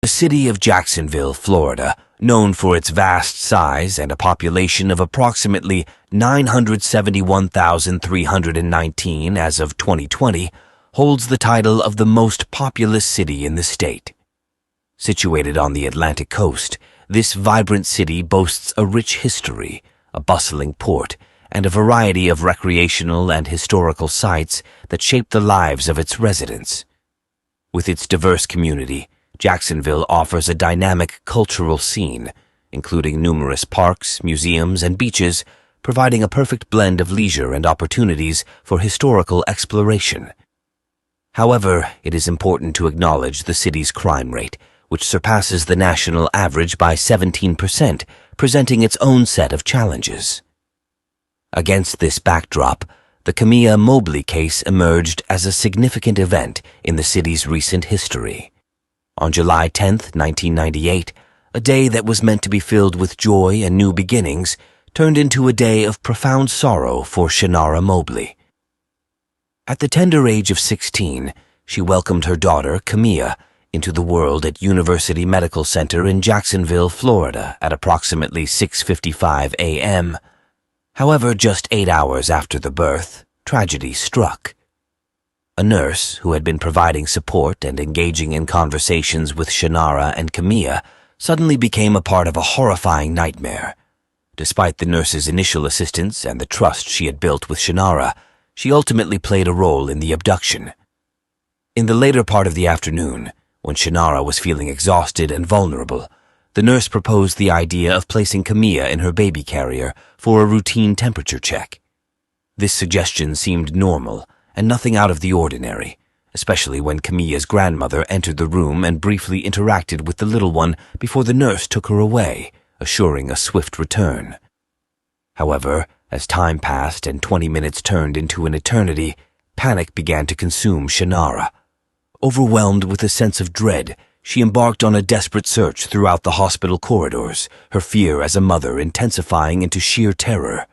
The city of Jacksonville, Florida, known for its vast size and a population of approximately 971,319 as of 2020, holds the title of the most populous city in the state. Situated on the Atlantic coast, this vibrant city boasts a rich history, a bustling port, and a variety of recreational and historical sites that shape the lives of its residents. With its diverse community, Jacksonville offers a dynamic cultural scene, including numerous parks, museums, and beaches, providing a perfect blend of leisure and opportunities for historical exploration. However, it is important to acknowledge the city's crime rate, which surpasses the national average by 17%, presenting its own set of challenges. Against this backdrop, the Camilla Mobley case emerged as a significant event in the city's recent history. On July 10, 1998, a day that was meant to be filled with joy and new beginnings turned into a day of profound sorrow for Shanara Mobley. At the tender age of 16, she welcomed her daughter, Camilla, into the world at University Medical Center in Jacksonville, Florida at approximately 6:55 a.m. However, just 8 hours after the birth, tragedy struck. A nurse who had been providing support and engaging in conversations with Shanara and Camilla suddenly became a part of a horrifying nightmare. Despite the nurse's initial assistance and the trust she had built with Shanara, she ultimately played a role in the abduction. In the later part of the afternoon, when Shanara was feeling exhausted and vulnerable, the nurse proposed the idea of placing Camilla in her baby carrier for a routine temperature check. This suggestion seemed normal and nothing out of the ordinary, especially when Camilla's grandmother entered the room and briefly interacted with the little one before the nurse took her away, assuring a swift return. However, as time passed and 20 minutes turned into an eternity, panic began to consume Shanara. Overwhelmed with a sense of dread, she embarked on a desperate search throughout the hospital corridors, her fear as a mother intensifying into sheer terror.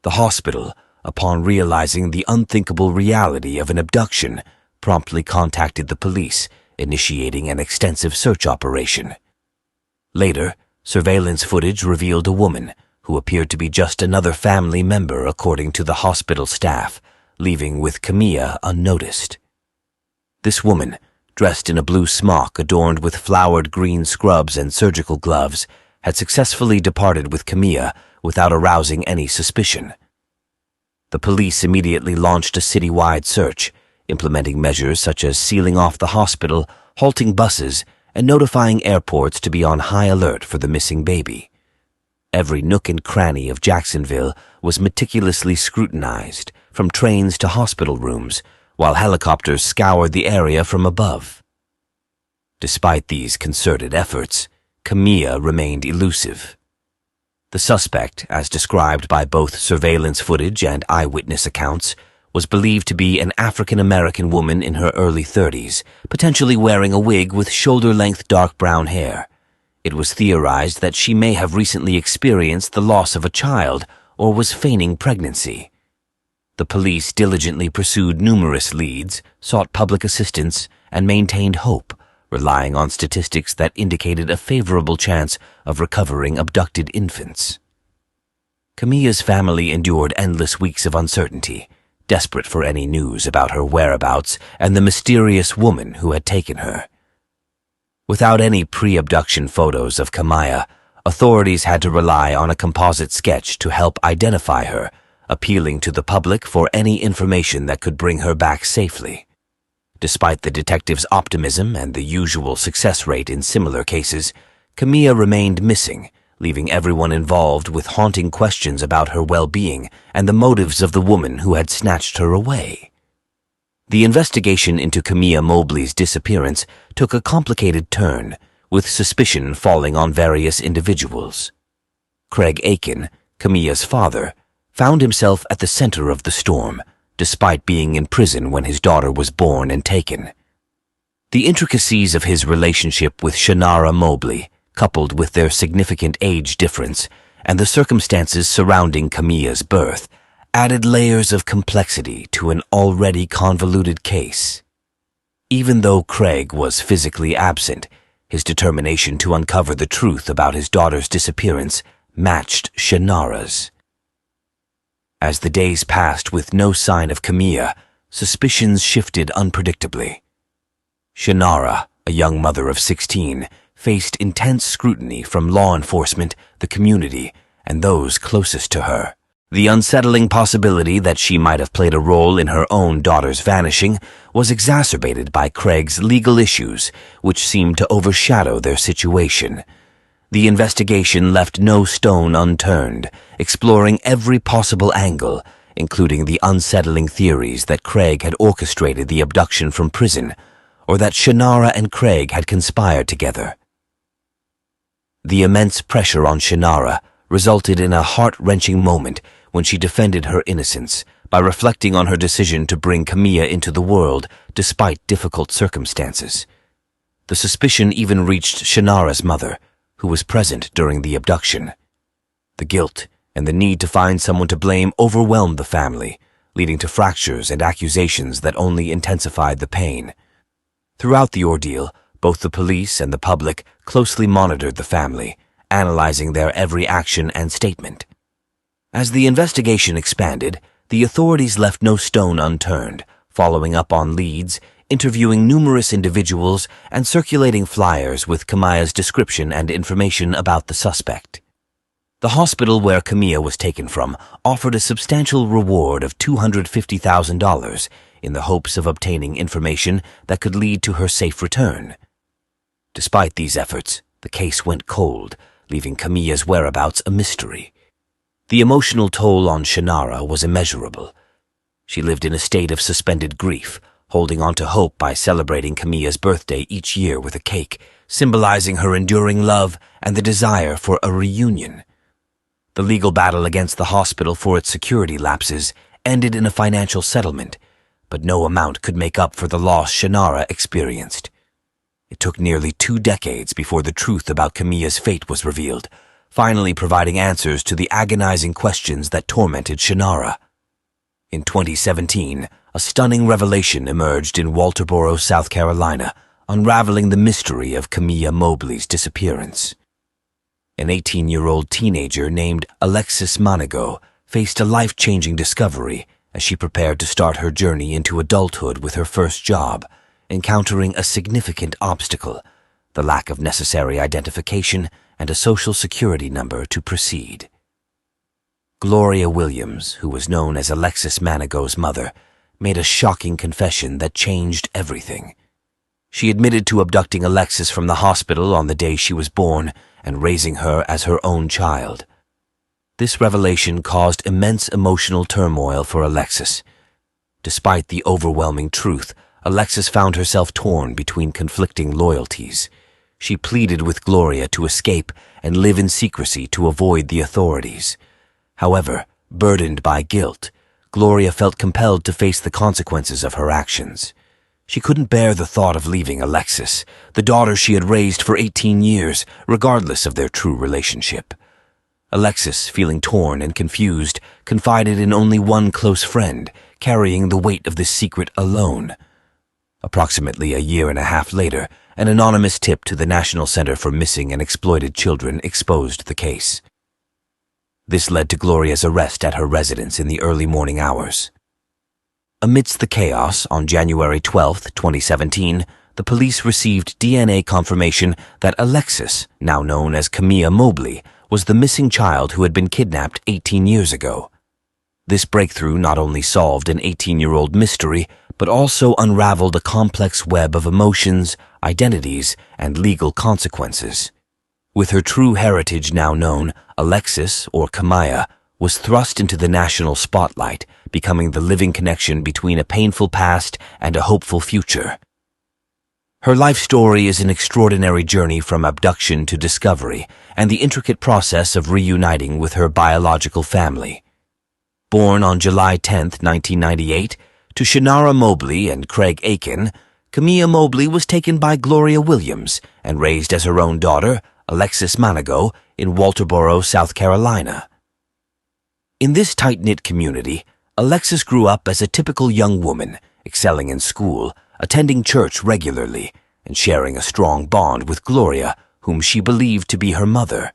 The hospital, upon realizing the unthinkable reality of an abduction, promptly contacted the police, initiating an extensive search operation. Later, surveillance footage revealed a woman who appeared to be just another family member according to the hospital staff, leaving with Camilla unnoticed. This woman, dressed in a blue smock adorned with flowered green scrubs and surgical gloves, had successfully departed with Camilla without arousing any suspicion. The police immediately launched a citywide search, implementing measures such as sealing off the hospital, halting buses, and notifying airports to be on high alert for the missing baby. Every nook and cranny of Jacksonville was meticulously scrutinized, from trains to hospital rooms, while helicopters scoured the area from above. Despite these concerted efforts, Camilla remained elusive. The suspect, as described by both surveillance footage and eyewitness accounts, was believed to be an African-American woman in her early 30s, potentially wearing a wig with shoulder-length dark brown hair. It was theorized that she may have recently experienced the loss of a child or was feigning pregnancy. The police diligently pursued numerous leads, sought public assistance, and maintained hope, relying on statistics that indicated a favorable chance of recovering abducted infants. Camilla's family endured endless weeks of uncertainty, desperate for any news about her whereabouts and the mysterious woman who had taken her. Without any pre-abduction photos of Camilla, authorities had to rely on a composite sketch to help identify her, appealing to the public for any information that could bring her back safely. Despite the detective's optimism and the usual success rate in similar cases, Camilla remained missing, leaving everyone involved with haunting questions about her well-being and the motives of the woman who had snatched her away. The investigation into Camilla Mobley's disappearance took a complicated turn, with suspicion falling on various individuals. Craig Aiken, Camilla's father, found himself at the center of the storm, despite being in prison when his daughter was born and taken. The intricacies of his relationship with Shanara Mobley, coupled with their significant age difference and the circumstances surrounding Camilla's birth, added layers of complexity to an already convoluted case. Even though Craig was physically absent, His determination to uncover the truth about his daughter's disappearance matched Shannara's. As the days passed with no sign of Camilla, suspicions shifted unpredictably. Shannara, a young mother of 16, faced intense scrutiny from law enforcement, the community, and those closest to her. The unsettling possibility that she might have played a role in her own daughter's vanishing was exacerbated by Craig's legal issues, which seemed to overshadow their situation. The investigation left no stone unturned, exploring every possible angle, including the unsettling theories that Craig had orchestrated the abduction from prison, or that Shannara and Craig had conspired together. The immense pressure on Shannara resulted in a heart-wrenching moment when she defended her innocence by reflecting on her decision to bring Camilla into the world despite difficult circumstances. The suspicion even reached Shannara's mother, who was present during the abduction. The guilt and the need to find someone to blame overwhelmed the family, leading to fractures and accusations that only intensified the pain. Throughout the ordeal, both the police and the public closely monitored the family, analyzing their every action and statement. As the investigation expanded, the authorities left no stone unturned, following up on leads, interviewing numerous individuals, and circulating flyers with Camilla's description and information about the suspect. The hospital where Camilla was taken from offered a substantial reward of $250,000 in the hopes of obtaining information that could lead to her safe return. Despite these efforts, the case went cold, leaving Camilla's whereabouts a mystery. The emotional toll on Shannara was immeasurable. She lived in a state of suspended grief, holding on to hope by celebrating Camilla's birthday each year with a cake, symbolizing her enduring love and the desire for a reunion. The legal battle against the hospital for its security lapses ended in a financial settlement, but no amount could make up for the loss Shannara experienced. It took nearly 2 decades before the truth about Camilla's fate was revealed, finally providing answers to the agonizing questions that tormented Shannara. In 2017, a stunning revelation emerged in Walterboro, South Carolina, unraveling the mystery of Camilla Mobley's disappearance. An 18-year-old teenager named Alexis Manigault faced a life-changing discovery as she prepared to start her journey into adulthood with her first job, encountering a significant obstacle: the lack of necessary identification and a social security number to proceed. Gloria Williams, who was known as Alexis Manigault's mother, made a shocking confession that changed everything. She admitted to abducting Alexis from the hospital on the day she was born and raising her as her own child. This revelation caused immense emotional turmoil for Alexis. Despite the overwhelming truth, Alexis found herself torn between conflicting loyalties. She pleaded with Gloria to escape and live in secrecy to avoid the authorities. However, burdened by guilt, Gloria felt compelled to face the consequences of her actions. She couldn't bear the thought of leaving Alexis, the daughter she had raised for 18 years, regardless of their true relationship. Alexis, feeling torn and confused, confided in only one close friend, carrying the weight of this secret alone. Approximately a year and a half later, an anonymous tip to the National Center for Missing and Exploited Children exposed the case. This led to Gloria's arrest at her residence in the early morning hours. Amidst the chaos, on January 12, 2017, the police received DNA confirmation that Alexis, now known as Camilla Mobley, was the missing child who had been kidnapped 18 years ago. This breakthrough not only solved an 18-year-old mystery, but also unraveled a complex web of emotions, identities, and legal consequences. With her true heritage now known, Alexis, or Camilla, was thrust into the national spotlight, becoming the living connection between a painful past and a hopeful future. Her life story is an extraordinary journey from abduction to discovery and the intricate process of reuniting with her biological family. Born on July 10, 1998, to Shannara Mobley and Craig Aiken, Camilla Mobley was taken by Gloria Williams and raised as her own daughter, Alexis Manigault, in Walterboro, South Carolina. In this tight-knit community, Alexis grew up as a typical young woman, excelling in school, attending church regularly, and sharing a strong bond with Gloria, whom she believed to be her mother.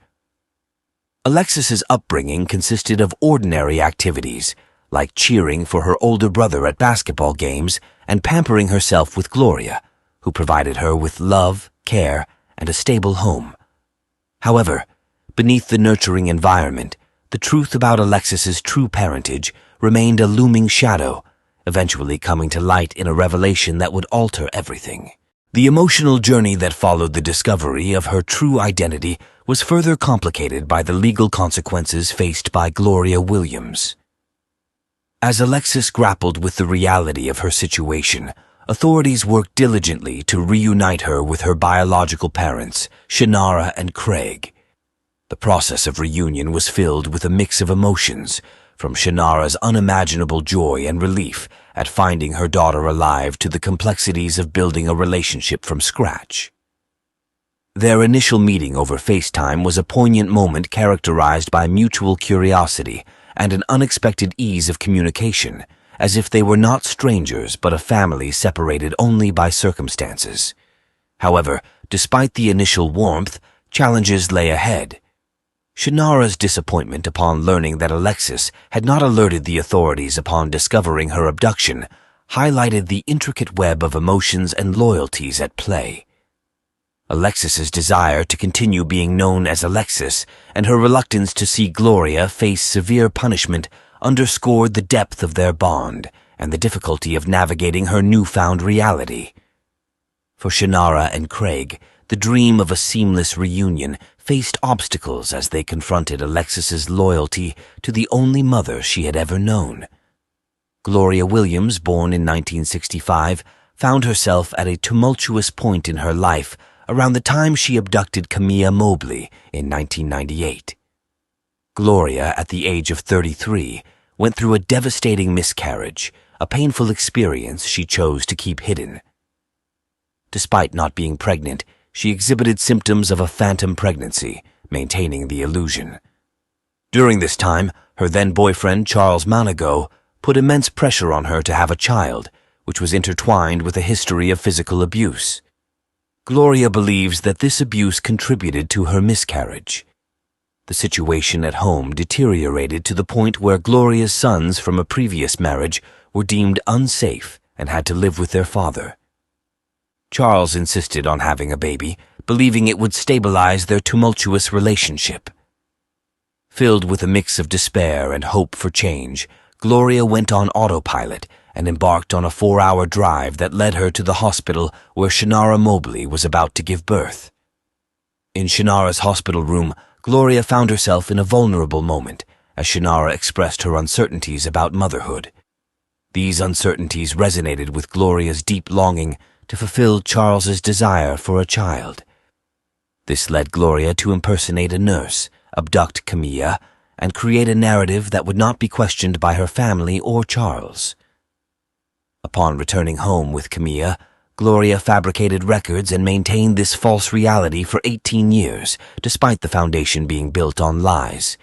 Alexis's upbringing consisted of ordinary activities, like cheering for her older brother at basketball games and pampering herself with Gloria, who provided her with love, care, and a stable home. However, beneath the nurturing environment, the truth about Alexis's true parentage remained a looming shadow, eventually coming to light in a revelation that would alter everything. The emotional journey that followed the discovery of her true identity was further complicated by the legal consequences faced by Gloria Williams. As Alexis grappled with the reality of her situation, authorities worked diligently to reunite her with her biological parents, Shannara and Craig. The process of reunion was filled with a mix of emotions, from Shannara's unimaginable joy and relief at finding her daughter alive to the complexities of building a relationship from scratch. Their initial meeting over FaceTime was a poignant moment characterized by mutual curiosity and an unexpected ease of communication, as if they were not strangers but a family separated only by circumstances. However, despite the initial warmth, challenges lay ahead. Shannara's disappointment upon learning that Alexis had not alerted the authorities upon discovering her abduction highlighted the intricate web of emotions and loyalties at play. Alexis's desire to continue being known as Alexis and her reluctance to see Gloria face severe punishment underscored the depth of their bond and the difficulty of navigating her newfound reality. For Shannara and Craig, the dream of a seamless reunion faced obstacles as they confronted Alexis's loyalty to the only mother she had ever known. Gloria Williams, born in 1965, found herself at a tumultuous point in her life around the time she abducted Camilla Mobley in 1998. Gloria, at the age of 33, went through a devastating miscarriage, a painful experience she chose to keep hidden. Despite not being pregnant, she exhibited symptoms of a phantom pregnancy, maintaining the illusion. During this time, her then-boyfriend, Charles Manago, put immense pressure on her to have a child, which was intertwined with a history of physical abuse. Gloria believes that this abuse contributed to her miscarriage. The situation at home deteriorated to the point where Gloria's sons from a previous marriage were deemed unsafe and had to live with their father. Charles insisted on having a baby, believing it would stabilize their tumultuous relationship. Filled with a mix of despair and hope for change, Gloria went on autopilot and embarked on a 4-hour drive that led her to the hospital where Shannara Mobley was about to give birth. In Shannara's hospital room, Gloria found herself in a vulnerable moment as Shannara expressed her uncertainties about motherhood. These uncertainties resonated with Gloria's deep longing to fulfill Charles's desire for a child. This led Gloria to impersonate a nurse, abduct Camilla, and create a narrative that would not be questioned by her family or Charles. Upon returning home with Camilla, Gloria fabricated records and maintained this false reality for 18 years, despite the foundation being built on lies.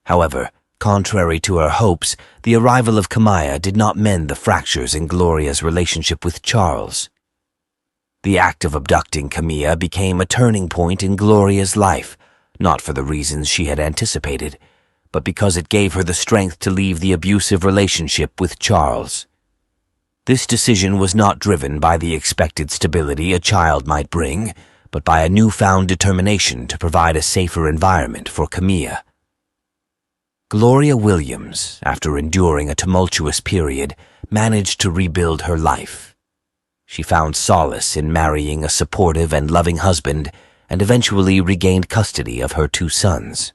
However, contrary to her hopes, the arrival of Camilla did not mend the fractures in Gloria's relationship with Charles. The act of abducting Camilla became a turning point in Gloria's life, not for the reasons she had anticipated, but because it gave her the strength to leave the abusive relationship with Charles. This decision was not driven by the expected stability a child might bring, but by a newfound determination to provide a safer environment for Camilla. Gloria Williams, after enduring a tumultuous period, managed to rebuild her life. She found solace in marrying a supportive and loving husband and eventually regained custody of her 2 sons.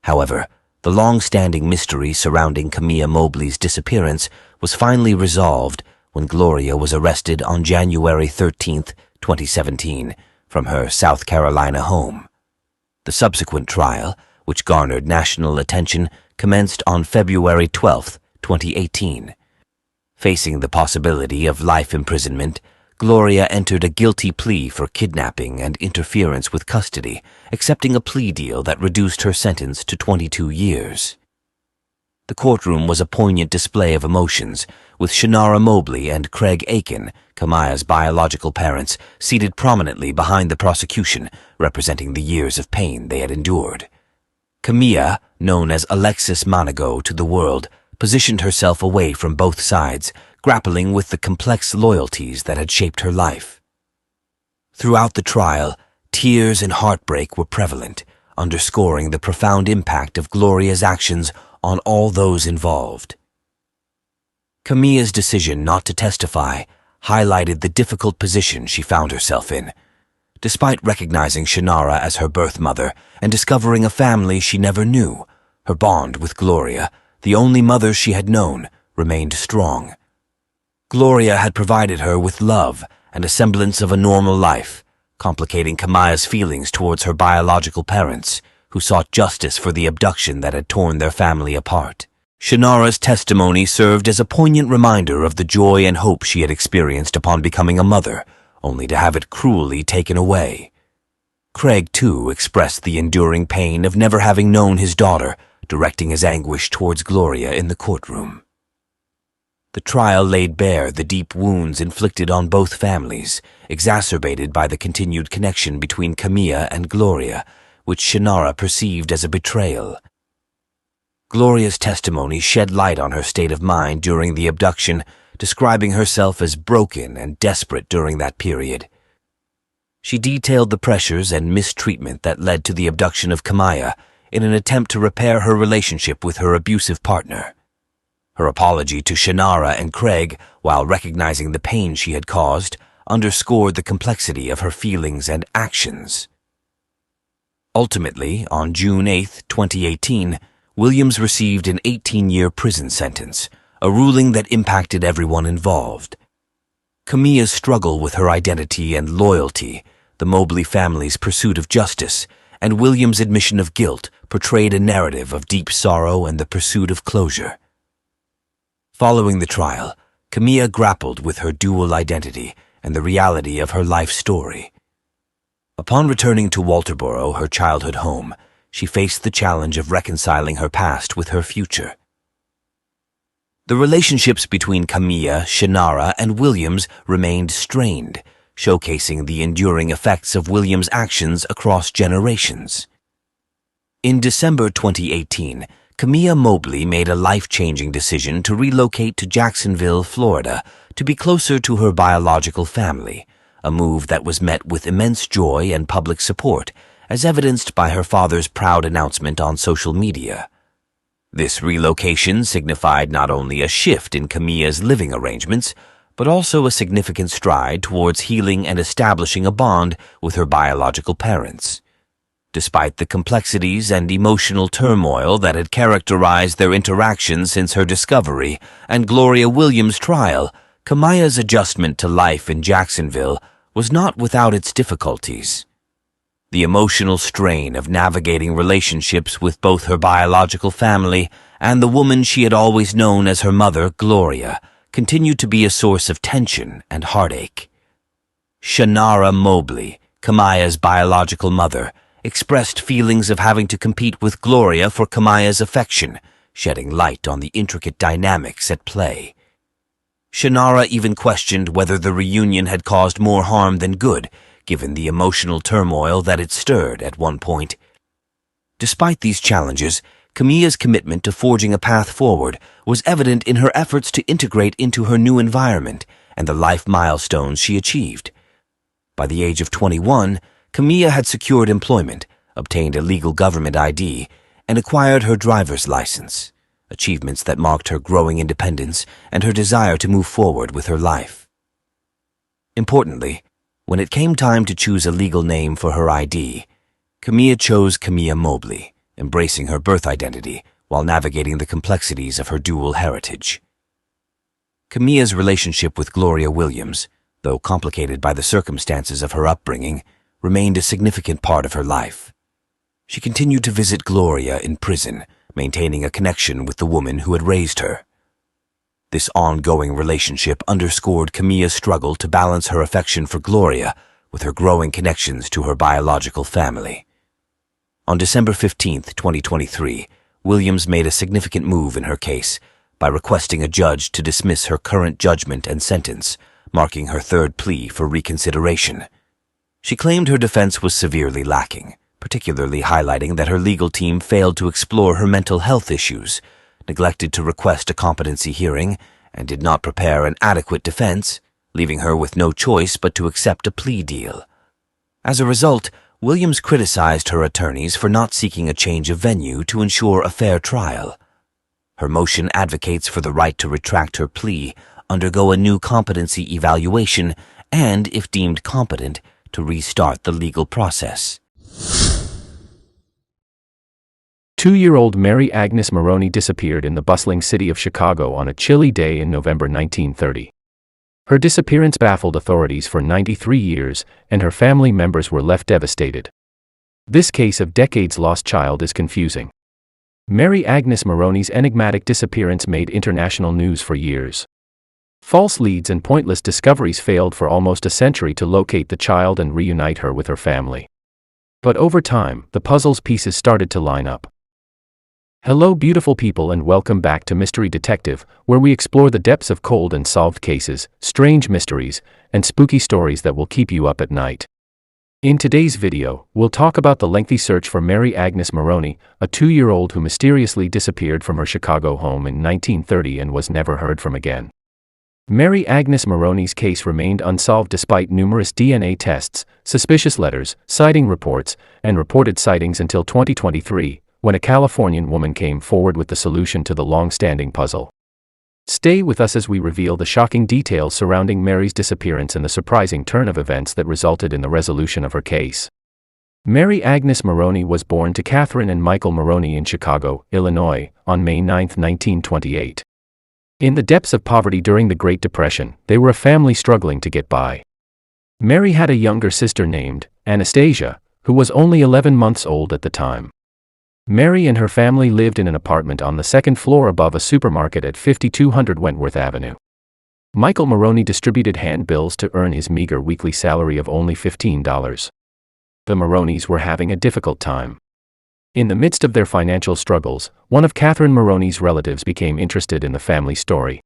However, the long-standing mystery surrounding Camilla Mobley's disappearance was finally resolved when Gloria was arrested on January 13, 2017, from her South Carolina home. The subsequent trial, which garnered national attention, commenced on February 12, 2018. Facing the possibility of life imprisonment, Gloria entered a guilty plea for kidnapping and interference with custody, accepting a plea deal that reduced her sentence to 22 years. The courtroom was a poignant display of emotions, with Shannara Mobley and Craig Aiken, Kamiah's biological parents, seated prominently behind the prosecution, representing the years of pain they had endured. Kamiah, known as Alexis Manago to the world, positioned herself away from both sides, grappling with the complex loyalties that had shaped her life. Throughout the trial, tears and heartbreak were prevalent, underscoring the profound impact of Gloria's actions on all those involved. Kamiah's decision not to testify highlighted the difficult position she found herself in. Despite recognizing Shannara as her birth mother and discovering a family she never knew, her bond with Gloria, the only mother she had known, remained strong. Gloria had provided her with love and a semblance of a normal life, complicating Kamiah's feelings towards her biological parents, who sought justice for the abduction that had torn their family apart. Shannara's testimony served as a poignant reminder of the joy and hope she had experienced upon becoming a mother, only to have it cruelly taken away. Craig, too, expressed the enduring pain of never having known his daughter, directing his anguish towards Gloria in the courtroom. The trial laid bare the deep wounds inflicted on both families, exacerbated by the continued connection between Kamiah and Gloria, which Shannara perceived as a betrayal. Gloria's testimony shed light on her state of mind during the abduction, describing herself as broken and desperate during that period. She detailed the pressures and mistreatment that led to the abduction of Kamiah in an attempt to repair her relationship with her abusive partner. Her apology to Shannara and Craig, while recognizing the pain she had caused, underscored the complexity of her feelings and actions. Ultimately, on June 8, 2018, Williams received an 18-year prison sentence, a ruling that impacted everyone involved. Kamiah's struggle with her identity and loyalty, the Mobley family's pursuit of justice, and Williams' admission of guilt portrayed a narrative of deep sorrow and the pursuit of closure. Following the trial, Kamiah grappled with her dual identity and the reality of her life story. Upon returning to Walterboro, her childhood home, she faced the challenge of reconciling her past with her future. The relationships between Kamiah, Shannara, and Williams remained strained, showcasing the enduring effects of Williams' actions across generations. In December 2018, Kamiah Mobley made a life-changing decision to relocate to Jacksonville, Florida, to be closer to her biological family, a move that was met with immense joy and public support, as evidenced by her father's proud announcement on social media. This relocation signified not only a shift in Kamiah's living arrangements, but also a significant stride towards healing and establishing a bond with her biological parents. Despite the complexities and emotional turmoil that had characterized their interaction since her discovery and Gloria Williams' trial, Kamiah's adjustment to life in Jacksonville was not without its difficulties. The emotional strain of navigating relationships with both her biological family and the woman she had always known as her mother, Gloria, continued to be a source of tension and heartache. Shannara Mobley, Kamiah's biological mother, expressed feelings of having to compete with Gloria for Kamiah's affection, shedding light on the intricate dynamics at play. Shannara even questioned whether the reunion had caused more harm than good, given the emotional turmoil that it stirred at one point. Despite these challenges, Kamiah's commitment to forging a path forward was evident in her efforts to integrate into her new environment and the life milestones she achieved. By the age of 21, Kamiah had secured employment, obtained a legal government ID, and acquired her driver's license, achievements that marked her growing independence and her desire to move forward with her life. Importantly, when it came time to choose a legal name for her ID, Kamiah chose Kamiah Mobley, embracing her birth identity while navigating the complexities of her dual heritage. Kamiah's relationship with Gloria Williams, though complicated by the circumstances of her upbringing, remained a significant part of her life. She continued to visit Gloria in prison, maintaining a connection with the woman who had raised her. This ongoing relationship underscored Kamiah's struggle to balance her affection for Gloria with her growing connections to her biological family. On December 15, 2023, Williams made a significant move in her case by requesting a judge to dismiss her current judgment and sentence, marking her third plea for reconsideration. She claimed her defense was severely lacking, particularly highlighting that her legal team failed to explore her mental health issues, neglected to request a competency hearing, and did not prepare an adequate defense, leaving her with no choice but to accept a plea deal. As a result, Williams criticized her attorneys for not seeking a change of venue to ensure a fair trial. Her motion advocates for the right to retract her plea, undergo a new competency evaluation, and, if deemed competent, to restart the legal process. 2-year-old Mary Agnes Maroney disappeared in the bustling city of Chicago on a chilly day in November 1930. Her disappearance baffled authorities for 93 years, and her family members were left devastated. This case of decades lost child is confusing. Mary Agnes Maroney's enigmatic disappearance made international news for years. False leads and pointless discoveries failed for almost a century to locate the child and reunite her with her family. But over time, the puzzle's pieces started to line up. Hello beautiful people, and welcome back to Mystery Detective, where we explore the depths of cold and solved cases, strange mysteries, and spooky stories that will keep you up at night. In today's video, we'll talk about the lengthy search for Mary Agnes Maroney, a 2-year-old who mysteriously disappeared from her Chicago home in 1930 and was never heard from again. Mary Agnes Maroney's case remained unsolved despite numerous DNA tests, suspicious letters, sighting reports, and reported sightings until 2023, when a Californian woman came forward with the solution to the long-standing puzzle. Stay with us as we reveal the shocking details surrounding Mary's disappearance and the surprising turn of events that resulted in the resolution of her case. Mary Agnes Maroney was born to Catherine and Michael Maroney in Chicago, Illinois, on May 9, 1928. In the depths of poverty during the Great Depression, they were a family struggling to get by. Mary had a younger sister named Anastasia, who was only 11 months old at the time. Mary and her family lived in an apartment on the second floor above a supermarket at 5200 Wentworth Avenue. Michael Maroney distributed handbills to earn his meager weekly salary of only $15. The Maroneys were having a difficult time. In the midst of their financial struggles, one of Catherine Maroney's relatives became interested in the family story.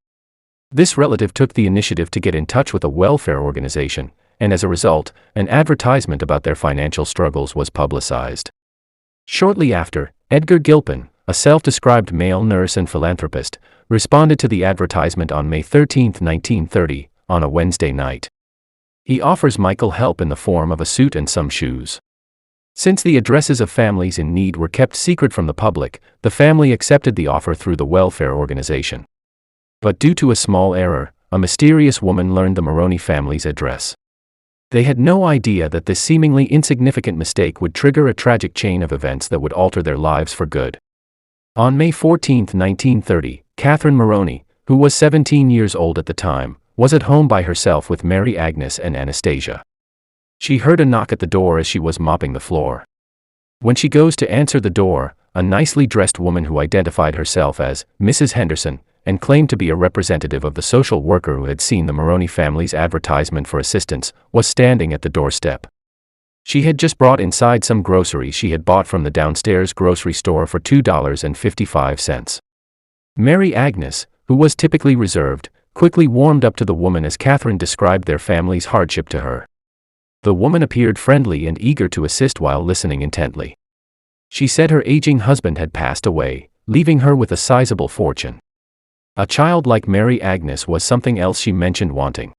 This relative took the initiative to get in touch with a welfare organization, and as a result, an advertisement about their financial struggles was publicized. Shortly after, Edgar Gilpin, a self-described male nurse and philanthropist, responded to the advertisement on May 13, 1930, on a Wednesday night. He offers Michael help in the form of a suit and some shoes. Since the addresses of families in need were kept secret from the public, the family accepted the offer through the welfare organization. But due to a small error, a mysterious woman learned the Maroney family's address. They had no idea that this seemingly insignificant mistake would trigger a tragic chain of events that would alter their lives for good. On May 14, 1930, Catherine Maroney, who was 17 years old at the time, was at home by herself with Mary Agnes and Anastasia. She heard a knock at the door as she was mopping the floor. When she goes to answer the door, a nicely dressed woman who identified herself as Mrs. Henderson and claimed to be a representative of the social worker who had seen the Maroney family's advertisement for assistance, was standing at the doorstep. She had just brought inside some groceries she had bought from the downstairs grocery store for $2.55. Mary Agnes, who was typically reserved, quickly warmed up to the woman as Catherine described their family's hardship to her. The woman appeared friendly and eager to assist while listening intently. She said her aging husband had passed away, leaving her with a sizable fortune. A child like Mary Agnes was something else she mentioned wanting.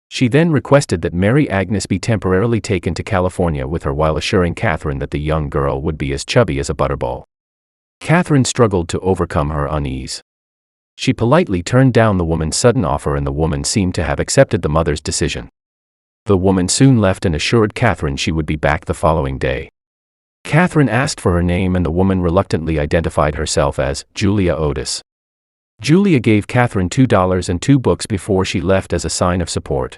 She then requested that Mary Agnes be temporarily taken to California with her while assuring Catherine that the young girl would be as chubby as a butterball. Catherine struggled to overcome her unease. She politely turned down the woman's sudden offer, and the woman seemed to have accepted the mother's decision. The woman soon left and assured Catherine she would be back the following day. Catherine asked for her name, and the woman reluctantly identified herself as Julia Otis. Julia gave Catherine $2 and 2 books before she left as a sign of support.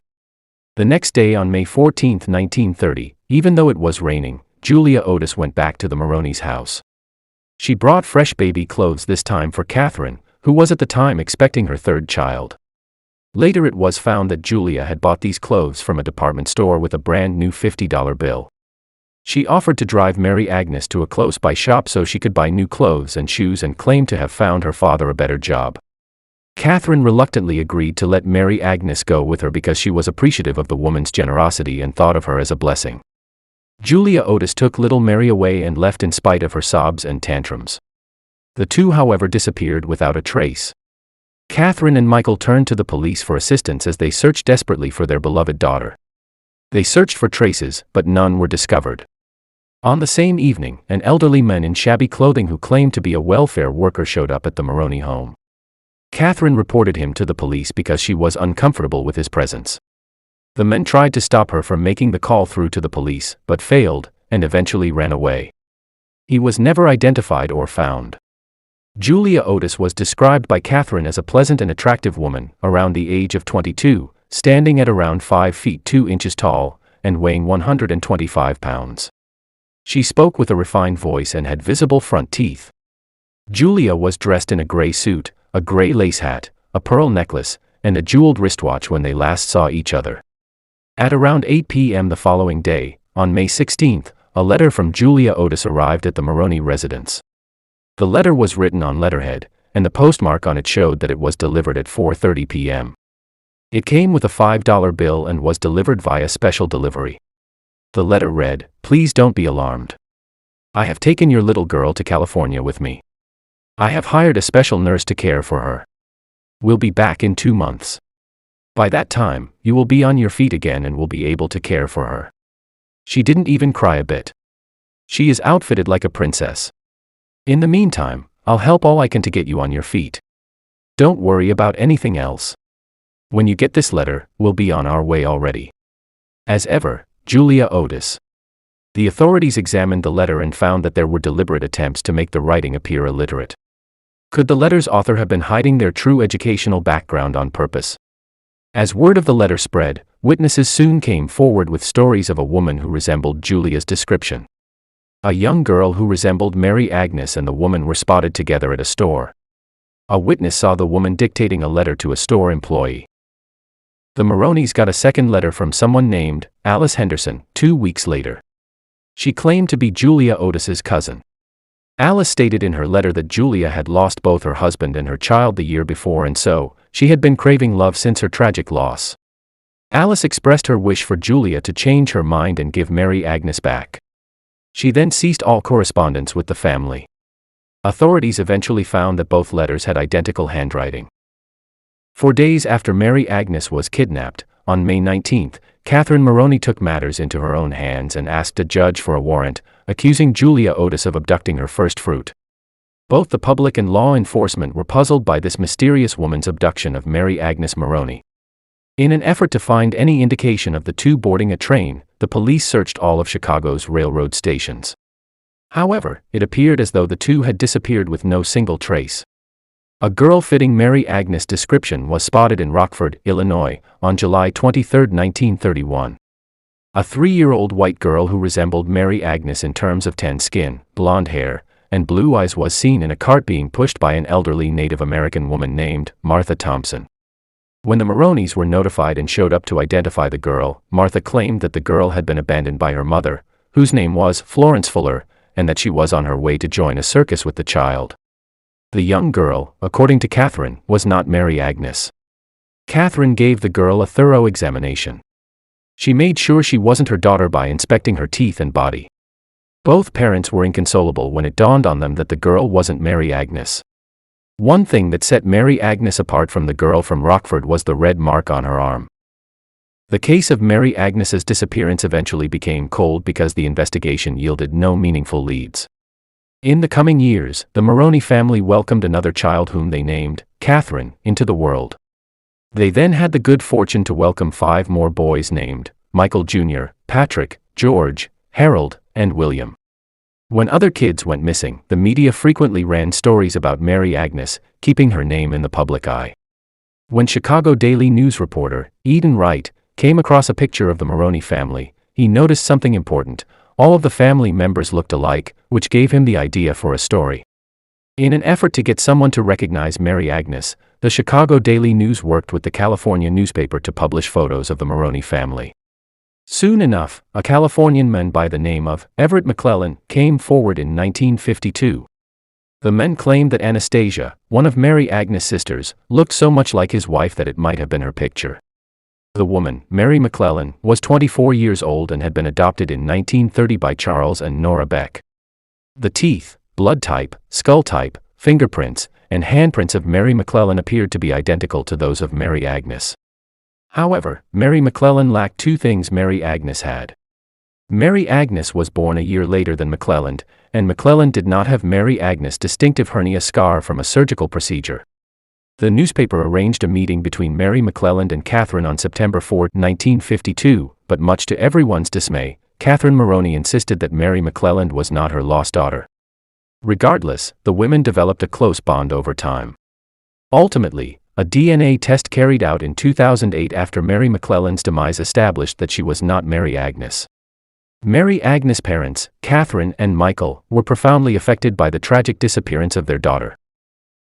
The next day on May 14, 1930, even though it was raining, Julia Otis went back to the Maroney's house. She brought fresh baby clothes this time for Catherine, who was at the time expecting her third child. Later it was found that Julia had bought these clothes from a department store with a brand new $50 bill. She offered to drive Mary Agnes to a close-by shop so she could buy new clothes and shoes and claimed to have found her father a better job. Catherine reluctantly agreed to let Mary Agnes go with her because she was appreciative of the woman's generosity and thought of her as a blessing. Julia Otis took little Mary away and left in spite of her sobs and tantrums. The two, however, disappeared without a trace. Catherine and Michael turned to the police for assistance as they searched desperately for their beloved daughter. They searched for traces, but none were discovered. On the same evening, an elderly man in shabby clothing who claimed to be a welfare worker showed up at the Maroney home. Catherine reported him to the police because she was uncomfortable with his presence. The men tried to stop her from making the call through to the police, but failed, and eventually ran away. He was never identified or found. Julia Otis was described by Catherine as a pleasant and attractive woman, around the age of 22, standing at around 5 feet 2 inches tall, and weighing 125 pounds. She spoke with a refined voice and had visible front teeth. Julia was dressed in a gray suit, a gray lace hat, a pearl necklace, and a jeweled wristwatch when they last saw each other. At around 8 p.m. the following day, on May 16, a letter from Julia Otis arrived at the Maroney residence. The letter was written on letterhead, and the postmark on it showed that it was delivered at 4:30 p.m. It came with a $5 bill and was delivered via special delivery. The letter read, "Please don't be alarmed. I have taken your little girl to California with me. I have hired a special nurse to care for her. We'll be back in 2 months. By that time, you will be on your feet again and will be able to care for her. She didn't even cry a bit. She is outfitted like a princess. In the meantime, I'll help all I can to get you on your feet. Don't worry about anything else. When you get this letter, we'll be on our way already. As ever, Julia Otis." The authorities examined the letter and found that there were deliberate attempts to make the writing appear illiterate. Could the letter's author have been hiding their true educational background on purpose? As word of the letter spread, witnesses soon came forward with stories of a woman who resembled Julia's description. A young girl who resembled Mary Agnes and the woman were spotted together at a store. A witness saw the woman dictating a letter to a store employee. The Maroneys got a second letter from someone named Alice Henderson 2 weeks later. She claimed to be Julia Otis's cousin. Alice stated in her letter that Julia had lost both her husband and her child the year before, and so, she had been craving love since her tragic loss. Alice expressed her wish for Julia to change her mind and give Mary Agnes back. She then ceased all correspondence with the family. Authorities eventually found that both letters had identical handwriting. 4 days after Mary Agnes was kidnapped, on May 19, Catherine Maroney took matters into her own hands and asked a judge for a warrant, accusing Julia Otis of abducting her first fruit. Both the public and law enforcement were puzzled by this mysterious woman's abduction of Mary Agnes Maroney. In an effort to find any indication of the two boarding a train, the police searched all of Chicago's railroad stations. However, it appeared as though the two had disappeared with no single trace. A girl fitting Mary Agnes' description was spotted in Rockford, Illinois, on July 23, 1931. A 3-year-old white girl who resembled Mary Agnes in terms of tan skin, blonde hair, and blue eyes was seen in a cart being pushed by an elderly Native American woman named Martha Thompson. When the Maroneys were notified and showed up to identify the girl, Martha claimed that the girl had been abandoned by her mother, whose name was Florence Fuller, and that she was on her way to join a circus with the child. The young girl, according to Catherine, was not Mary Agnes. Catherine gave the girl a thorough examination. She made sure she wasn't her daughter by inspecting her teeth and body. Both parents were inconsolable when it dawned on them that the girl wasn't Mary Agnes. One thing that set Mary Agnes apart from the girl from Rockford was the red mark on her arm. The case of Mary Agnes's disappearance eventually became cold because the investigation yielded no meaningful leads. In the coming years, the Maroney family welcomed another child whom they named Catherine into the world. They then had the good fortune to welcome 5 more boys named Michael Jr., Patrick, George, Harold, and William. When other kids went missing, the media frequently ran stories about Mary Agnes, keeping her name in the public eye. When Chicago Daily News reporter Eden Wright came across a picture of the Maroney family, he noticed something important. All of the family members looked alike, which gave him the idea for a story. In an effort to get someone to recognize Mary Agnes, the Chicago Daily News worked with the California newspaper to publish photos of the Maroney family. Soon enough, a Californian man by the name of Everett McClellan came forward in 1952. The men claimed that Anastasia, one of Mary Agnes' sisters, looked so much like his wife that it might have been her picture. The woman, Mary McClellan, was 24 years old and had been adopted in 1930 by Charles and Nora Beck. The teeth, blood type, skull type, fingerprints, and handprints of Mary McClellan appeared to be identical to those of Mary Agnes. However, Mary McClellan lacked two things Mary Agnes had. Mary Agnes was born a year later than McClellan, and McClellan did not have Mary Agnes' distinctive hernia scar from a surgical procedure. The newspaper arranged a meeting between Mary McClellan and Catherine on September 4, 1952, but much to everyone's dismay, Catherine Maroney insisted that Mary McClellan was not her lost daughter. Regardless, the women developed a close bond over time. Ultimately, a DNA test carried out in 2008 after Mary McClellan's demise established that she was not Mary Agnes. Mary Agnes' parents, Catherine and Michael, were profoundly affected by the tragic disappearance of their daughter.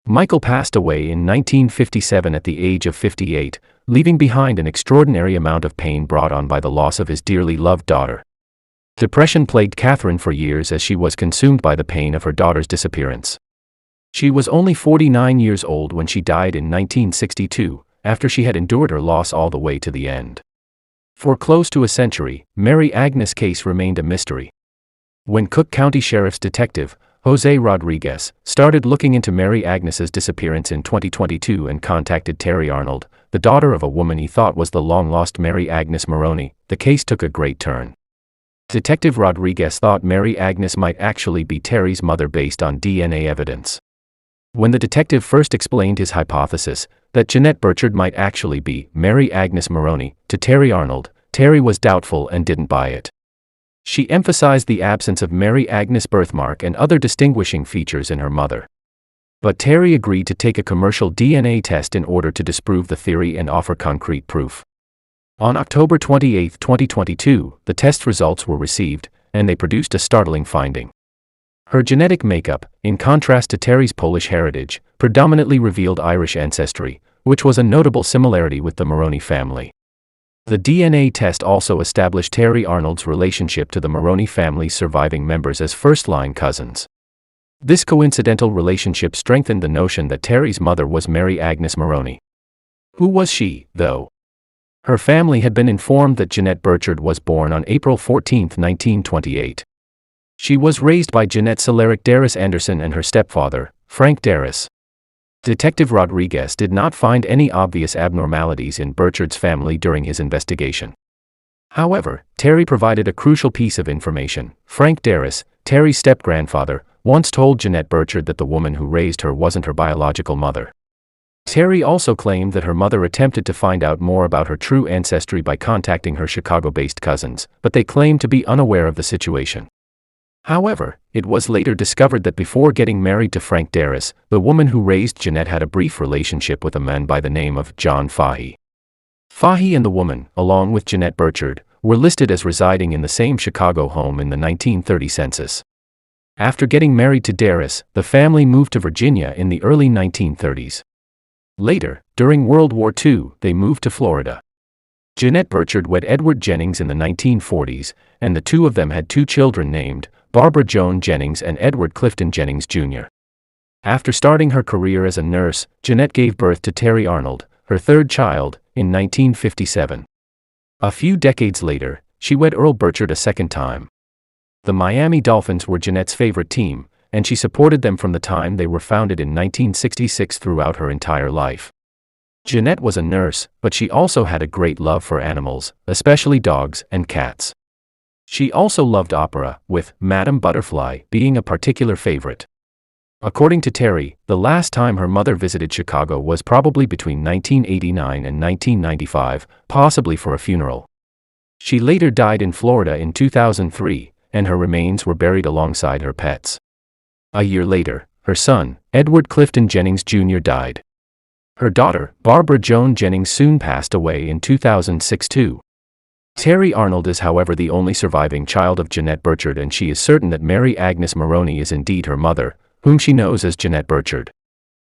Michael passed away in 1957 at the age of 58, leaving behind an extraordinary amount of pain brought on by the loss of his dearly loved daughter. Depression plagued Catherine for years as she was consumed by the pain of her daughter's disappearance. She was only 49 years old when she died in 1962, after she had endured her loss all the way to the end. For close to a century, Mary Agnes' case remained a mystery. When Cook County Sheriff's Detective, Jose Rodriguez, started looking into Mary Agnes' disappearance in 2022 and contacted Terry Arnold, the daughter of a woman he thought was the long-lost Mary Agnes Maroney, the case took a great turn. Detective Rodriguez thought Mary Agnes might actually be Terry's mother based on DNA evidence. When the detective first explained his hypothesis, that Jeanette Burchard might actually be Mary Agnes Maroney, to Terry Arnold, Terry was doubtful and didn't buy it. She emphasized the absence of Mary Agnes' birthmark and other distinguishing features in her mother. But Terry agreed to take a commercial DNA test in order to disprove the theory and offer concrete proof. On October 28, 2022, the test results were received, and they produced a startling finding. Her genetic makeup, in contrast to Terry's Polish heritage, predominantly revealed Irish ancestry, which was a notable similarity with the Maroney family. The DNA test also established Terry Arnold's relationship to the Maroney family's surviving members as first-line cousins. This coincidental relationship strengthened the notion that Terry's mother was Mary Agnes Maroney. Who was she, though? Her family had been informed that Jeanette Burchard was born on April 14, 1928. She was raised by Jeanette Soleric Darris Anderson and her stepfather, Frank Darris. Detective Rodriguez did not find any obvious abnormalities in Burchard's family during his investigation. However, Terry provided a crucial piece of information. Frank Darris, Terry's step-grandfather, once told Jeanette Burchard that the woman who raised her wasn't her biological mother. Terry also claimed that her mother attempted to find out more about her true ancestry by contacting her Chicago-based cousins, but they claimed to be unaware of the situation. However, it was later discovered that before getting married to Frank Darris, the woman who raised Jeanette had a brief relationship with a man by the name of John Fahey. Fahey and the woman, along with Jeanette Burchard, were listed as residing in the same Chicago home in the 1930 census. After getting married to Darris, the family moved to Virginia in the early 1930s. Later, during World War II, they moved to Florida. Jeanette Burchard wed Edward Jennings in the 1940s, and the two of them had two children named Barbara Joan Jennings and Edward Clifton Jennings, Jr. After starting her career as a nurse, Jeanette gave birth to Terry Arnold, her third child, in 1957. A few decades later, she wed Earl Burchard a second time. The Miami Dolphins were Jeanette's favorite team, and she supported them from the time they were founded in 1966 throughout her entire life. Jeanette was a nurse, but she also had a great love for animals, especially dogs and cats. She also loved opera, with Madame Butterfly being a particular favorite. According to Terry, the last time her mother visited Chicago was probably between 1989 and 1995, possibly for a funeral. She later died in Florida in 2003, and her remains were buried alongside her pets. A year later, her son, Edward Clifton Jennings Jr. died. Her daughter, Barbara Joan Jennings, soon passed away in 2006 too. Terry Arnold is, however, the only surviving child of Jeanette Burchard, and she is certain that Mary Agnes Maroney is indeed her mother, whom she knows as Jeanette Burchard.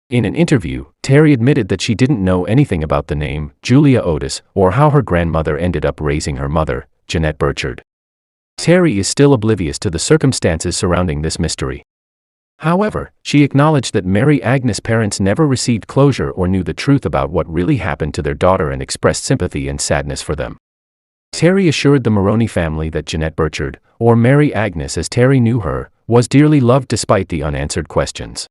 In an interview, Terry admitted that she didn't know anything about the name Julia Otis or how her grandmother ended up raising her mother, Jeanette Burchard. Terry is still oblivious to the circumstances surrounding this mystery. However, she acknowledged that Mary Agnes' parents never received closure or knew the truth about what really happened to their daughter and expressed sympathy and sadness for them. Terry assured the Maroney family that Jeanette Burchard, or Mary Agnes as Terry knew her, was dearly loved despite the unanswered questions.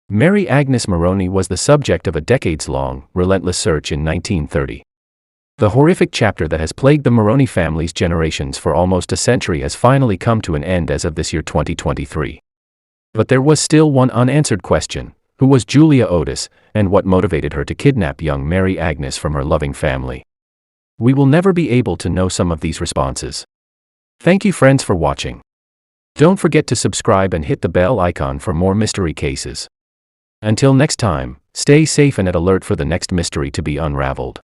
Mary Agnes Maroney was the subject of a decades-long, relentless search in 1930. The horrific chapter that has plagued the Maroney family's generations for almost a century has finally come to an end as of this year 2023. But there was still one unanswered question: who was Julia Otis, and what motivated her to kidnap young Mary Agnes from her loving family? We will never be able to know some of these responses. Thank you friends for watching. Don't forget to subscribe and hit the bell icon for more mystery cases. Until next time, stay safe and at alert for the next mystery to be unraveled.